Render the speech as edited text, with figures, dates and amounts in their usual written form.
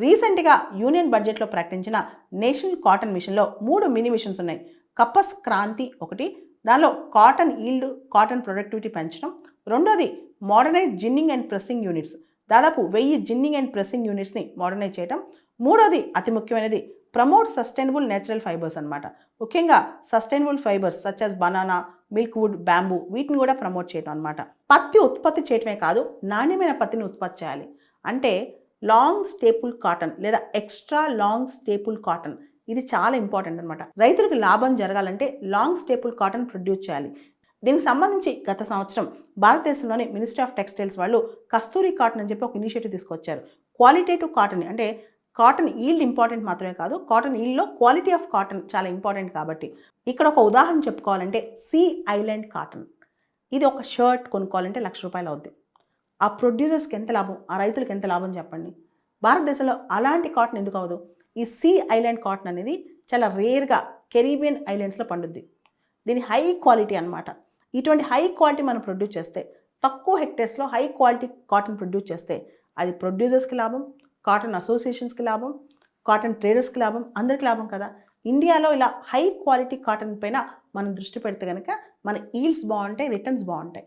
రీసెంట్గా యూనియన్ బడ్జెట్లో ప్రకటించిన నేషనల్ కాటన్ మిషన్లో 3 మినీ మిషన్స్ ఉన్నాయి. కప్పస్ క్రాంతి ఒకటి, దానిలో కాటన్ ఈల్డ్, కాటన్ ప్రొడక్టివిటీ పెంచడం. రెండోది modernise ginning and pressing units, దాదాపు 1000 జిన్నింగ్ అండ్ ప్రెస్సింగ్ యూనిట్స్ని మోడర్నైజ్ చేయడం. మూడోది అతి ముఖ్యమైనది ప్రమోట్ సస్టైనబుల్ నేచురల్ ఫైబర్స్ అనమాట. ముఖ్యంగా sustainable fibres such as banana, milk wood, bamboo, వీటిని కూడా ప్రమోట్ చేయడం అనమాట. పత్తి ఉత్పత్తి చేయటమే కాదు, నాణ్యమైన పత్తిని ఉత్పత్తి చేయాలి. అంటే లాంగ్ స్టేపుల్ కాటన్ లేదా ఎక్స్ట్రా లాంగ్ స్టేపుల్ కాటన్, ఇది చాలా ఇంపార్టెంట్ అనమాట. రైతులకు లాభం జరగాలంటే లాంగ్ స్టేపుల్ కాటన్ ప్రొడ్యూస్ చేయాలి. దీనికి సంబంధించి గత సంవత్సరం భారతదేశంలోని మినిస్ట్రీ ఆఫ్ టెక్స్టైల్స్ వాళ్ళు కస్తూరి కాటన్ అని చెప్పి ఒక ఇనిషియేటివ్ తీసుకొచ్చారు. క్వాలిటేటివ్ కాటన్ అంటే కాటన్ ఈల్డ్ ఇంపార్టెంట్ మాత్రమే కాదు, కాటన్ ఈల్డ్లో క్వాలిటీ ఆఫ్ కాటన్ చాలా ఇంపార్టెంట్. కాబట్టి ఇక్కడ ఒక ఉదాహరణ చెప్పుకోవాలంటే సీ ఐలాండ్ కాటన్. ఇది ఒక షర్ట్ కొనుక్కోవాలంటే ₹1,00,000 అవుద్ది. ఆ ప్రొడ్యూసర్స్కి ఎంత లాభం, ఆ రైతులకు ఎంత లాభం చెప్పండి. భారతదేశంలో అలాంటి కాటన్ ఎందుకు అవ్వదు? ఈ సీ ఐలాండ్ కాటన్ అనేది చాలా రేర్గా కెరీబియన్ ఐలాండ్స్లో పండుద్ది. దీని హై క్వాలిటీ అనమాట. ఇటువంటి హై క్వాలిటీ మనం ప్రొడ్యూస్ చేస్తే, తక్కువ హెక్టేర్స్లో హై క్వాలిటీ కాటన్ ప్రొడ్యూస్ చేస్తే అది ప్రొడ్యూసర్స్కి లాభం, కాటన్ అసోసియేషన్స్కి లాభం, కాటన్ ట్రేడర్స్కి లాభం, అందరికీ లాభం కదా. ఇండియాలో ఇలా హై క్వాలిటీ కాటన్ పైన మనం దృష్టి పెడితే కనుక మన ఈల్డ్స్ బాగుంటాయి, రిటర్న్స్ బాగుంటాయి.